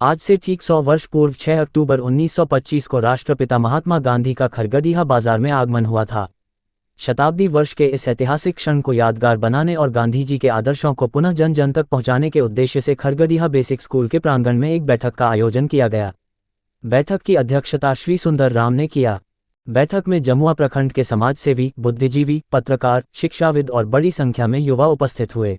आज से ठीक 100 वर्ष पूर्व 6 अक्टूबर 1925 को राष्ट्रपिता महात्मा गांधी का खरगडिहा बाजार में आगमन हुआ था। शताब्दी वर्ष के इस ऐतिहासिक क्षण को यादगार बनाने और गांधी जी के आदर्शों को पुनः जन जन तक पहुंचाने के उद्देश्य से खरगडिहा बेसिक स्कूल के प्रांगण में एक बैठक का आयोजन किया गया। बैठक की अध्यक्षता श्री सुंदर राम ने किया। बैठक में जमुआ प्रखंड के समाजसेवी, बुद्धिजीवी, पत्रकार, शिक्षाविद और बड़ी संख्या में युवा उपस्थित हुए।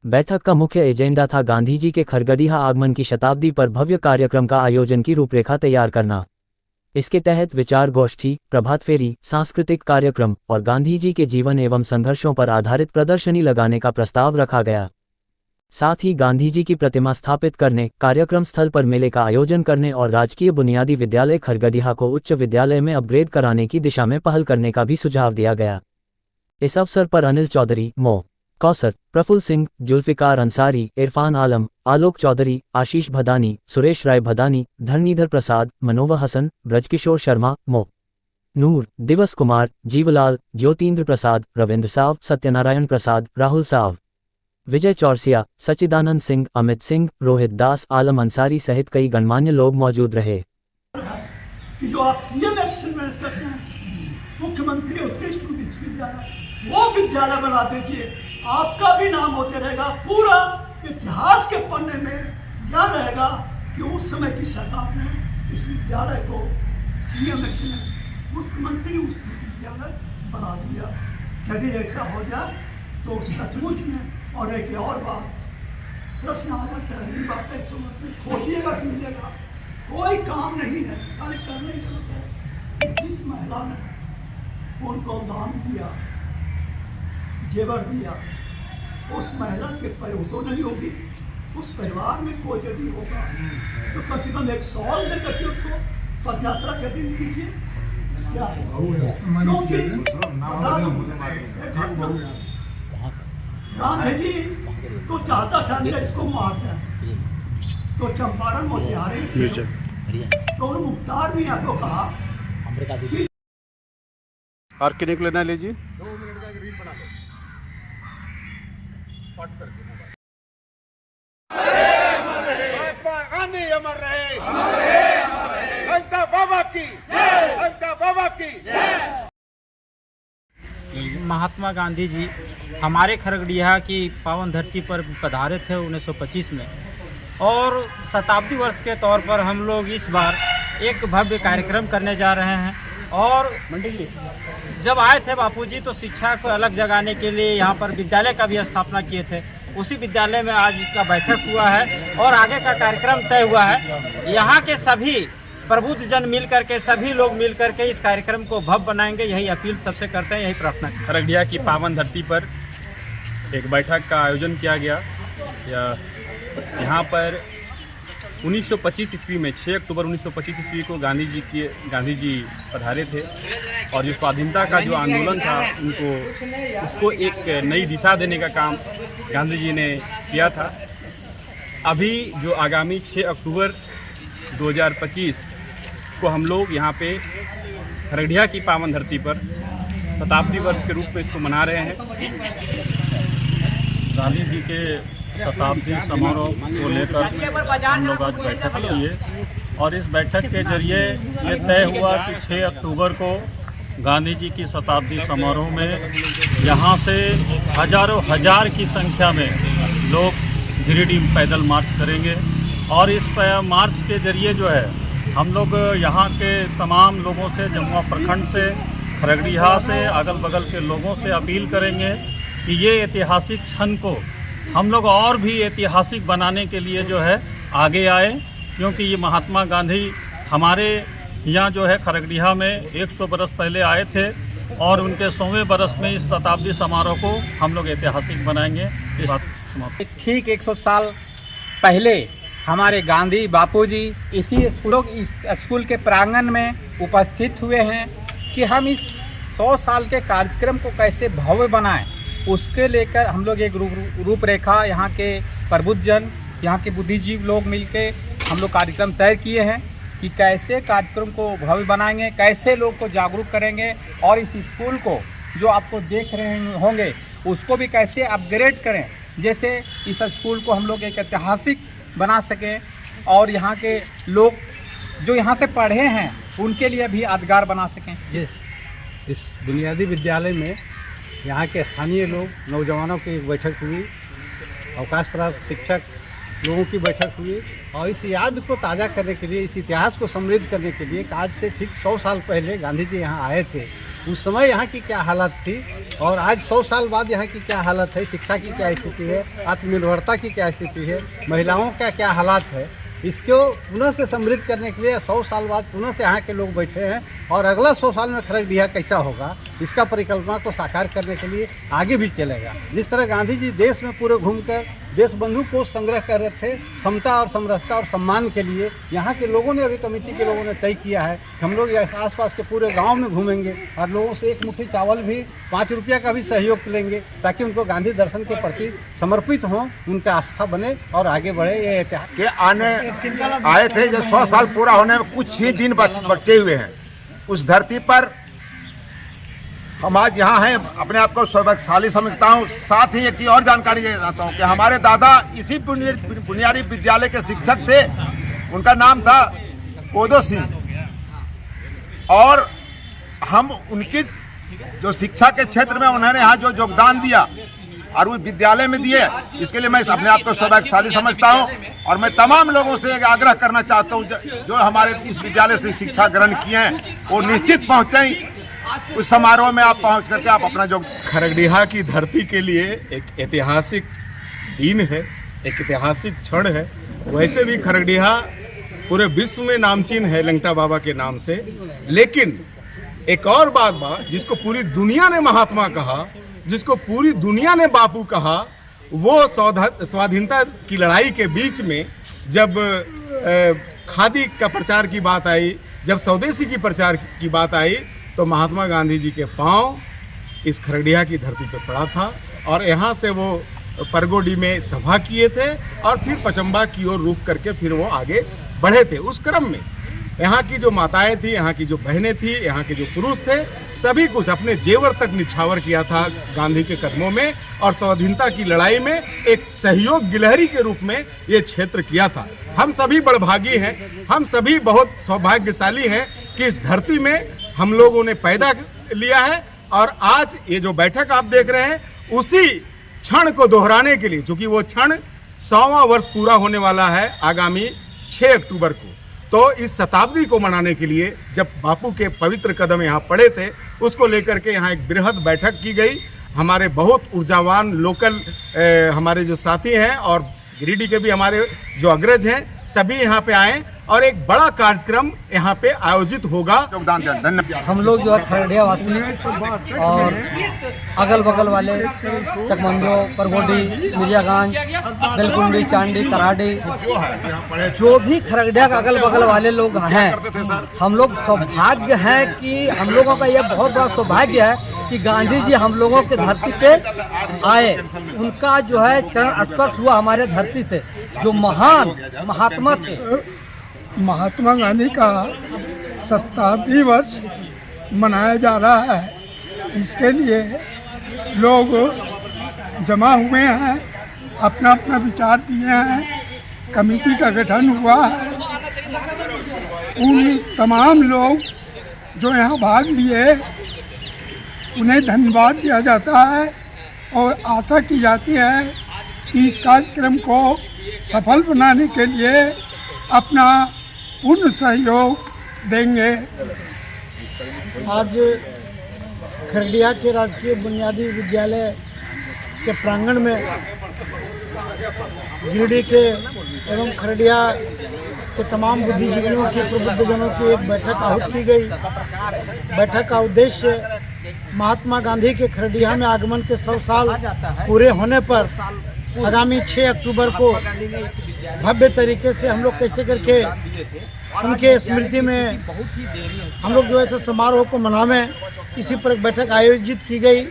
बैठक का मुख्य एजेंडा था गांधी जी के खरगडिहा आगमन की शताब्दी पर भव्य कार्यक्रम का आयोजन की रूपरेखा तैयार करना। इसके तहत विचार गोष्ठी, प्रभात फेरी, सांस्कृतिक कार्यक्रम और गांधी जी के जीवन एवं संघर्षों पर आधारित प्रदर्शनी लगाने का प्रस्ताव रखा गया। साथ ही गांधी जी की प्रतिमा स्थापित करने, कार्यक्रम स्थल पर मेले का आयोजन करने और राजकीय बुनियादी विद्यालय खरगडिहा को उच्च विद्यालय में अपग्रेड कराने की दिशा में पहल करने का भी सुझाव दिया गया। इस अवसर पर अनिल चौधरी, मो. कौसर, प्रफुल्ल सिंह, जुल्फिकार अंसारी, इरफान आलम, आलोक चौधरी, आशीष भदानी, सुरेश राय भदानी, धरणीधर प्रसाद, मनोवर हसन, ब्रजकिशोर शर्मा, मो. नूर, दिवस कुमार, जीवलाल, ज्योतिन्द्र प्रसाद, रविंद्र साव, सत्यनारायण प्रसाद, राहुल साव, विजय चौरसिया, सचिदानंद सिंह, अमित सिंह, रोहित दास, आलम अंसारी सहित कई गणमान्य लोग मौजूद रहे। कि जो आप सीएम एक्सीलेंस करते हैं, मुख्यमंत्री उत्कृष्ट विश्वविद्यालय, वो विद्यालय बना दीजिए, आपका भी नाम होते रहेगा। पूरा इतिहास के पन्ने में याद रहेगा कि उस समय की सरकार ने इस विद्यालय को सीएम एक्सीलेंस, मुख्यमंत्री उस विद्यालय बना दिया। यदि ऐसा हो जाए तो सचमुच में। और एक और बात, प्रश्न आ जाता है, पहली बात है, खोजिएगा कि मिलेगा, कोई काम नहीं है, खाली करने की जरूरत है। जिस महिला ने उनको दान दिया, जेवर दिया, उस महिला के परिवार तो नहीं होगी, उस परिवार में कोई यदि होगा तो कम से कम एक सॉल दे करके उसको पदयात्रा के दिन कीजिए। क्या गांधी जी तो चाहता था नहीं इसको मार दें, तो चंपारण मोतिहारी तो मुख्तार भी आपको कहा और कितने को लेना लीजिए। महात्मा गांधी अमर रहे, घंटा बाबा की जय, घंटा बाबा की जय। महात्मा गांधी जी हमारे खरगडिहा की पावन धरती पर पधारे थे 1925 में, और शताब्दी वर्ष के तौर पर हम लोग इस बार एक भव्य कार्यक्रम करने जा रहे हैं। और जब आए थे बापूजी तो शिक्षा को अलग जगाने के लिए यहाँ पर विद्यालय का भी स्थापना किए थे। उसी विद्यालय में आज का बैठक हुआ है और आगे का कार्यक्रम तय हुआ है। यहाँ के सभी प्रबुद्ध जन मिल करके, सभी लोग मिल करके इस कार्यक्रम को भव्य बनाएंगे, यही अपील सबसे करते हैं, यही प्रार्थना। खरगडिहा की पावन धरती पर एक बैठक का आयोजन किया गया। यहाँ पर 1925 ईस्वी में 6 अक्टूबर 1925 ईस्वी को गांधी जी पधारे थे, और जो स्वाधीनता का जो आंदोलन था उसको एक नई दिशा देने का काम गांधी जी ने किया था। अभी जो आगामी 6 अक्टूबर 2025 को हम लोग यहाँ पे खरगडिहा की पावन धरती पर शताब्दी वर्ष के रूप में इसको मना रहे हैं। गांधी जी के शताब्दी समारोह को लेकर हम लोग आज बैठक किए, और इस बैठक के जरिए ये तय हुआ कि 6 अक्टूबर को गांधी जी की शताब्दी समारोह में यहाँ से हजारों हजार की संख्या में लोग गिरिडीह पैदल मार्च करेंगे। और इस मार्च के जरिए जो है हम लोग यहाँ के तमाम लोगों से, जमुआ प्रखंड से, खरगडिहा से, अगल बगल के लोगों से अपील करेंगे कि ये ऐतिहासिक क्षण को हम लोग और भी ऐतिहासिक बनाने के लिए जो है आगे आए, क्योंकि ये महात्मा गांधी हमारे यहाँ जो है खरगडिहा में 100 बरस पहले आए थे, और उनके 100वें बरस में इस शताब्दी समारोह को हम लोग ऐतिहासिक बनाएंगे। इस बात समाप्त। ठीक 100 साल पहले हमारे गांधी बापूजी इसी स्कूल के प्रांगण में उपस्थित हुए हैं कि हम इस 100 साल के कार्यक्रम को कैसे भव्य बनाएं, उसके लेकर हम लोग एक रूपरेखा यहाँ के प्रबुद्ध जन, यहाँ के बुद्धिजीवी लोग मिलके हम लोग कार्यक्रम तय किए हैं कि कैसे कार्यक्रम को भव्य बनाएंगे, कैसे लोग को जागरूक करेंगे, और इस स्कूल को जो आपको देख रहे होंगे उसको भी कैसे अपग्रेड करें, जैसे इस स्कूल को हम लोग एक ऐतिहासिक बना सकें और यहाँ के लोग जो यहाँ से पढ़े हैं उनके लिए भी यादगार बना सकें। इस बुनियादी विद्यालय में यहाँ के स्थानीय लोग, नौजवानों की एक बैठक हुई, अवकाश प्राप्त शिक्षक लोगों की बैठक हुई और इस याद को ताज़ा करने के लिए, इस इतिहास को समृद्ध करने के लिए आज से ठीक 100 साल पहले गांधी जी यहाँ आए थे। उस समय यहाँ की क्या हालत थी और आज 100 साल बाद यहाँ की क्या हालत है, शिक्षा की क्या स्थिति है, आत्मनिर्भरता की क्या स्थिति है, महिलाओं का क्या हालात है, इसको पुनः से समृद्ध करने के लिए 100 साल बाद पुनः से यहाँ के लोग बैठे हैं और अगला 100 साल में खरगडिहा कैसा होगा, इसका परिकल्पना को साकार करने के लिए आगे भी चलेगा। जिस तरह गांधी जी देश में पूरे घूमकर देश बंधु कोष संग्रह कर रहे थे समता और समरसता और सम्मान के लिए, यहाँ के लोगों ने, अभी कमेटी के लोगों ने तय किया है कि हम लोग आसपास के पूरे गांव में घूमेंगे और लोगों से एक मुट्ठी चावल भी 5 रुपया का भी सहयोग लेंगे ताकि उनको गांधी दर्शन के प्रति समर्पित हों, उनका आस्था बने और आगे बढ़े। ये इतिहास के आने आए थे जो 100 साल पूरा होने में कुछ ही दिन बचे हुए हैं। उस धरती पर हम आज यहाँ हैं, अपने आप को सौभाग्यशाली समझता हूँ। साथ ही एक चीज़ और जानकारी देना चाहता हूँ कि हमारे दादा इसी बुनियादी विद्यालय के शिक्षक थे। उनका नाम था कोदो सिंह और हम उनकी जो शिक्षा के क्षेत्र में उन्होंने यहाँ जो योगदान दिया और वो विद्यालय में दिए, इसके लिए मैं अपने आप को सौभाग्यशाली समझता हूँ। और मैं तमाम लोगों से एक आग्रह करना चाहता हूँ जो हमारे इस विद्यालय से शिक्षा ग्रहण किए हैं वो निश्चित पहुँचें उस समारोह में। आप पहुँच करके आप अपना जो खरगडिहा की धरती के लिए एक ऐतिहासिक दिन है, एक ऐतिहासिक क्षण है। वैसे भी खरगडिहा पूरे विश्व में नामचीन है लंगटा बाबा के नाम से, लेकिन एक और बात जिसको पूरी दुनिया ने महात्मा कहा, जिसको पूरी दुनिया ने बापू कहा, वो स्वाधीनता की लड़ाई के बीच में जब खादी का प्रचार की बात आई, जब स्वदेशी की प्रचार की बात आई, तो महात्मा गांधी जी के पांव इस खरगडिहा की धरती पर पड़ा था और यहाँ से वो परगोडी में सभा किए थे और फिर पचम्बा की ओर रुख करके फिर वो आगे बढ़े थे। उस क्रम में यहाँ की जो माताएं थी, यहाँ की जो बहनें थी, यहाँ के जो पुरुष थे, सभी कुछ अपने जेवर तक निछावर किया था गांधी के कदमों में और स्वाधीनता की लड़ाई में एक सहयोग गिलहरी के रूप में ये क्षेत्र किया था। हम सभी बड़भागी हैं, हम सभी बहुत सौभाग्यशाली हैं कि इस धरती में हम लोगों ने पैदा लिया है और आज ये जो बैठक आप देख रहे हैं उसी क्षण को दोहराने के लिए, चूंकि वो क्षण 100वां वर्ष पूरा होने वाला है आगामी 6 अक्टूबर को, तो इस शताब्दी को मनाने के लिए जब बापू के पवित्र कदम यहाँ पड़े थे, उसको लेकर के यहाँ एक बृहद बैठक की गई। हमारे बहुत ऊर्जावान लोकल हमारे जो साथी हैं और गिरिडीह के भी हमारे जो अग्रज हैं, सभी यहाँ पे आए और एक बड़ा कार्यक्रम यहाँ पे आयोजित होगा। योगदान दें। धन्यवाद। हम लोग जो है खरगडिहा वासी और अगल बगल वाले चकमंजो, परगोडी, मिर्जागंज, बेलकुंडी, चांडी, कराडी, जो भी खरगडिहा का अगल बगल वाले लोग हैं, हम लोग सौभाग्य है कि हम लोगों का यह बहुत बड़ा सौभाग्य है कि गांधी जी हम लोगों के धरती पे आए, उनका जो है चरण स्पर्श हुआ हमारे धरती से, जो महान महात्मा थे। महात्मा गांधी का शताब्दी वर्ष मनाया जा रहा है, इसके लिए लोग जमा हुए हैं, अपना अपना विचार दिए हैं, कमेटी का गठन हुआ है। उन तमाम लोग जो यहाँ भाग लिए उन्हें धन्यवाद दिया जाता है और आशा की जाती है कि इस कार्यक्रम को सफल बनाने के लिए अपना पूर्ण सहयोग देंगे। आज खरगडिहा के राजकीय बुनियादी विद्यालय के प्रांगण में गिरिडीह के एवं खरगडिहा के तमाम बुद्धिजीवियों के प्रबुद्धजनों की एक बैठक आहूत की गई। बैठक का उद्देश्य महात्मा गांधी के खरगडिहा में आगमन के 100 साल पूरे होने पर आगामी 6 अक्टूबर को भव्य तरीके से हम लोग कैसे करके उनके स्मृति में हम लोग जो है समारोह को मनावें, इसी पर एक बैठक आयोजित की गई।